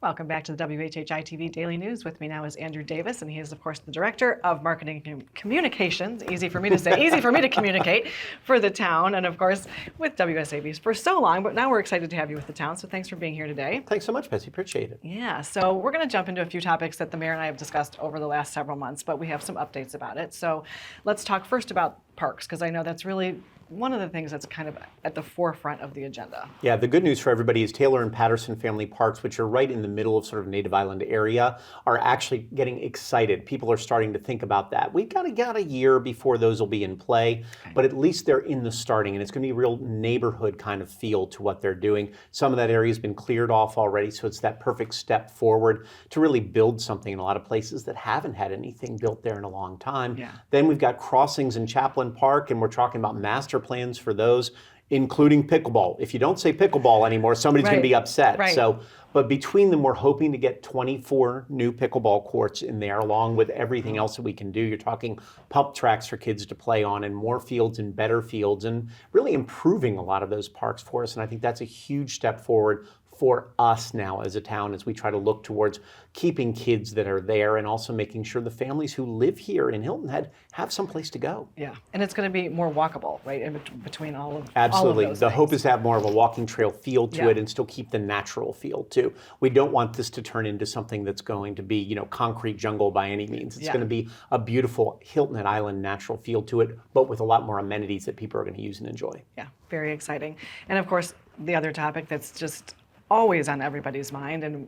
Welcome back to the WHHI-TV Daily News. With me now is Andrew Davis, and he is, of course, the Director of Marketing and Communications. Easy for me to say, easy for me to communicate for the town, and of course, with WSAVs for so long, but now we're excited to have you with the town, so thanks for being here today. Thanks so much, Betsy. Appreciate it. Yeah, so we're going to jump into a few topics that the mayor and I have discussed over the last several months, but we have some updates about it. So let's talk first about parks, because I know that's really one of the things that's kind of at the forefront of the agenda. Yeah, the good news for everybody is Taylor and Patterson Family Parks, which are right in the middle of sort of Native Island area, are actually getting excited. People are starting to think about that. We've got a year before those will be in play, but at least they're in the starting, and it's going to be a real neighborhood kind of feel to what they're doing. Some of that area has been cleared off already, so it's that perfect step forward to really build something in a lot of places that haven't had anything built there in a long time. Yeah. Then we've got crossings in Chaplin Park, and we're talking about master plans for those, including pickleball. If you don't say pickleball anymore, somebody's going to be upset. Right. So, but between them, we're hoping to get 24 new pickleball courts in there, along with everything else that we can do. You're talking pump tracks for kids to play on, and more fields and better fields, and really improving a lot of those parks for us. And I think that's a huge step forward for us now as a town as we try to look towards keeping kids that are there and also making sure the families who live here in Hilton Head have some place to go. Yeah, and it's going to be more walkable, right, in between all of Absolutely. All of those the things. hope is to have more of a walking trail feel to it and still keep the natural feel too. We don't want this to turn into something that's going to be, concrete jungle by any means. It's going to be a beautiful Hilton Head Island natural feel to it, but with a lot more amenities that people are going to use and enjoy. Yeah, very exciting. And of course, the other topic that's just always on everybody's mind and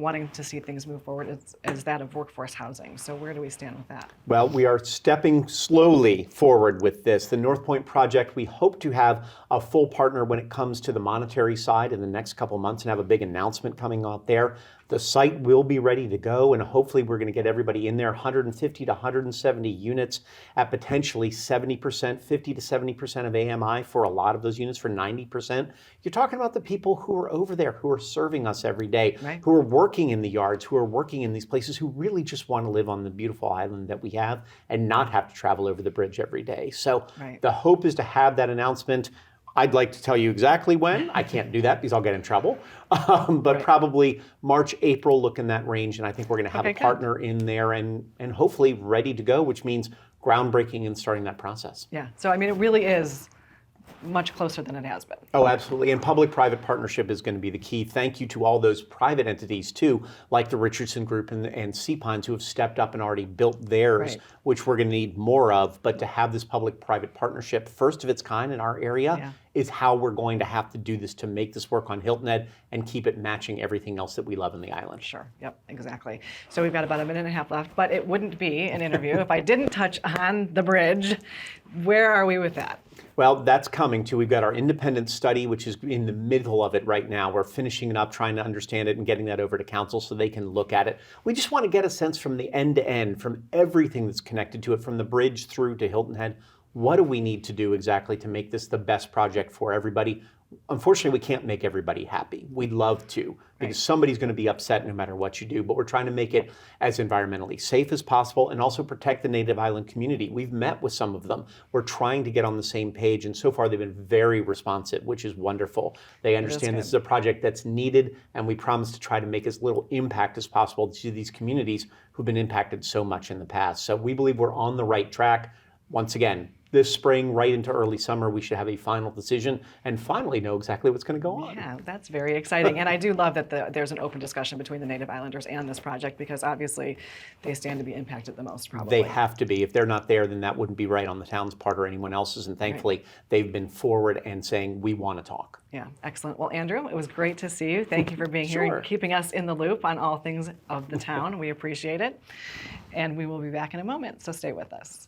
wanting to see things move forward is that of workforce housing. So where do we stand with that? Well, we are stepping slowly forward with this. The North Point project, we hope to have a full partner when it comes to the monetary side in the next couple months and have a big announcement coming out there. The site will be ready to go, and hopefully we're going to get everybody in there, 150 to 170 units at potentially 70%, 50 to 70% of AMI for a lot of those units, for 90%. You're talking about the people who are over there, who are serving us every day, who are working in the yards, who are working in these places, who really just want to live on the beautiful island that we have and not have to travel over the bridge every day. So the hope is to have that announcement. I'd like to tell you exactly when. I can't do that because I'll get in trouble. But probably March, April, look in that range. And I think we're going to have a partner in there and hopefully ready to go, which means groundbreaking and starting that process. Yeah. So, I mean, it really is much closer than it has been. Oh, absolutely. And public-private partnership is going to be the key. Thank you to all those private entities, too, like the Richardson Group and Sea Pines, who have stepped up and already built theirs, which we're going to need more of. But to have this public-private partnership, first of its kind in our area, is how we're going to have to do this to make this work on Hilton Head and keep it matching everything else that we love in the island. Sure. Yep, exactly. So we've got about a minute and a half left, but it wouldn't be an interview if I didn't touch on the bridge. Where are we with that? Well, that's coming too. We've got our independent study, which is in the middle of it right now. We're finishing it up, trying to understand it and getting that over to council so they can look at it. We just want to get a sense from the end to end, from everything that's connected to it, from the bridge through to Hilton Head. What do we need to do exactly to make this the best project for everybody? Unfortunately, we can't make everybody happy. We'd love to, because somebody's going to be upset no matter what you do, but we're trying to make it as environmentally safe as possible and also protect the Native Island community. We've met with some of them. We're trying to get on the same page, and so far they've been very responsive, which is wonderful. They understand this is a project that's needed, and we promise to try to make as little impact as possible to these communities who've been impacted so much in the past. So we believe we're on the right track. Once again, this spring, right into early summer, we should have a final decision and finally know exactly what's going to go on. Yeah, that's very exciting. And I do love that there's an open discussion between the Native Islanders and this project, because obviously they stand to be impacted the most, probably. They have to be. If they're not there, then that wouldn't be right on the town's part or anyone else's. And thankfully, they've been forward and saying, we want to talk. Yeah, excellent. Well, Andrew, it was great to see you. Thank you for being here and keeping us in the loop on all things of the town. We appreciate it. And we will be back in a moment, so stay with us.